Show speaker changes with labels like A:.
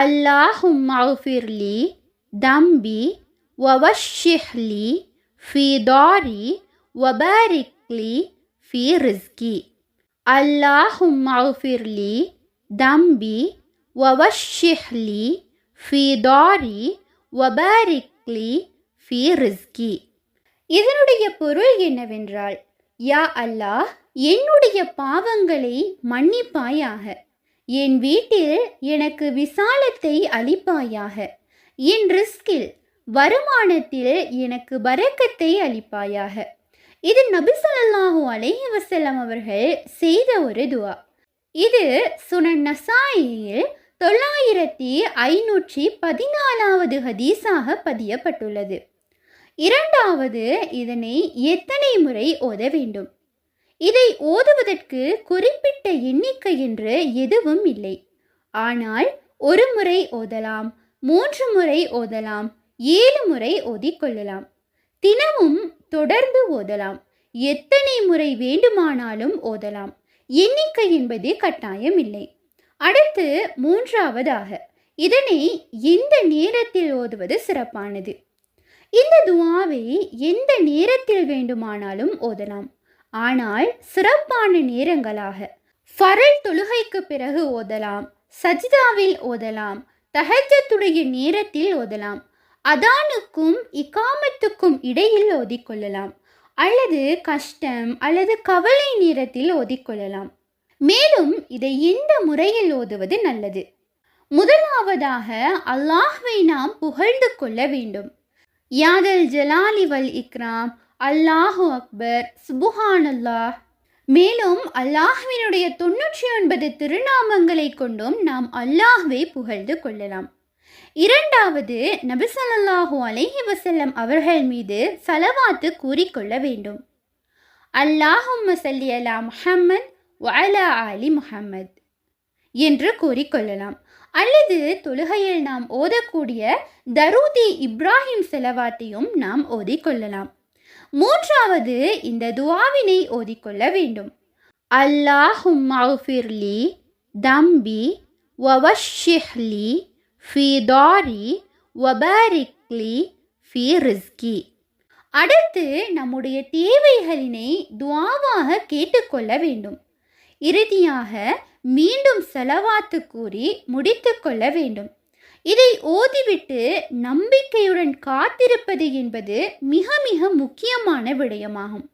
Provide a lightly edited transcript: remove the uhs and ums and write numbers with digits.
A: அல்லாஹும்ம அஃபிர்லி தம்பி வவஷ்ஷிஹ்லி ஃபி தாரி வபாரிக்லி ஃபி ரிஸ்கி. அல்லாஹும்ம அஃபிர்லி தம்பி வவஷ்ஷிஹ்லி ஃபி தாரி வபாரிக்லி ஃபி ரிஸ்கி. இதனுடைய பொருள் என்னவென்றால், யா அல்லாஹ், என்னுடைய பாவங்களை மன்னிப்பாயாக, என் வீட்டில் எனக்கு விசாலத்தை அளிப்பாயாக, என் ரிஸ்கில் வருமானத்தில் எனக்கு பரக்கத்தை அளிப்பாயாக. இது நபி ஸல்லல்லாஹு அலைஹி வஸல்லம் அவர்கள் செய்த ஒரு துஆ. இது சுனன் நசாயியில் 9514வது ஹதீஸாக பதியப்பட்டுள்ளது. இரண்டாவது, இதனை எத்தனை முறை ஓத வேண்டும்? இதை ஓதுவதற்கு குறிப்பிட்ட எண்ணிக்கை என்று எதுவும் இல்லை. ஆனால் ஒரு முறை ஓதலாம், 3 முறை ஓதலாம், 7 முறை ஓதிக்கொள்ளலாம். தினமும் தொடர்ந்து ஓதலாம். எத்தனை முறை வேண்டுமானாலும் ஓதலாம். எண்ணிக்கை என்பது கட்டாயம் இல்லை. அடுத்து மூன்றாவதாக, இதனை எந்த நேரத்தில் ஓதுவது சிறப்பானது? இந்த துஆவை எந்த நேரத்தில் வேண்டுமானாலும் ஓதலாம். ஆனால் சிறப்பான நேரங்களாக ஃபரல் தொழுகைக்கு பிறகு ஓதலாம், சஜ்தாவில் ஓதலாம், தஹஜ்ஜுடைய நேரத்தில் ஓதலாம், அதானுக்கும் இகாமத்துக்கும் இடையில் ஓதிக்கொள்ளலாம், அல்லது கஷ்டம் அல்லது கவலை நேரத்தில் ஓதிக்கொள்ளலாம். மேலும் இதை எந்த முறையில் ஓதுவது நல்லது? முதலாவதாக அல்லாஹ்வை நாம் புகழ்ந்து கொள்ள வேண்டும். யாதல் ஜலாலி வல் இக்ராம், அல்லாஹு அக்பர், சுபுஹானல்லாஹ். மேலும் அல்லாஹ்வினுடைய 99 திருநாமங்களை கொண்டும் நாம் அல்லாஹ்வை புகழ்ந்து கொள்ளலாம். இரண்டாவது, நபி ஸல்லல்லாஹு அலைஹி வஸல்லம் அவர்கள் மீது ஸலவாத்து கூறிக்கொள்ள வேண்டும். அல்லாஹும்ம ஸல்லி அலா முஹம்மத் வ அலா ஆலி முஹம்மத் என்று கூறிக்கொள்ளலாம். அல்லது தொழுகையில் நாம் ஓதக்கூடிய தரூதி இப்ராஹிம் ஸலவாத்தையும் நாம் ஓதிக்கொள்ளலாம். மூன்றாவது, இந்த துஆவினை ஓதிக்கொள்ள வேண்டும். அல்லாஹும்ம அஃபிர்லி தம்பி வவஷ்ஷிஹ்லி ஃபி தாரி வபாரிக்லி ஃபி ரிஸ்கி. அடுத்து நம்முடைய தேவைகளினை துஆவாக கேட்டுக்கொள்ள வேண்டும். இறுதியாக மீண்டும் ஸலவாத்து கூறி முடித்து கொள்ள வேண்டும். இதை ஓதிவிட்டு நம்பிக்கையுடன் காத்திருப்பது என்பது மிக மிக முக்கியமான விடயமாகும்.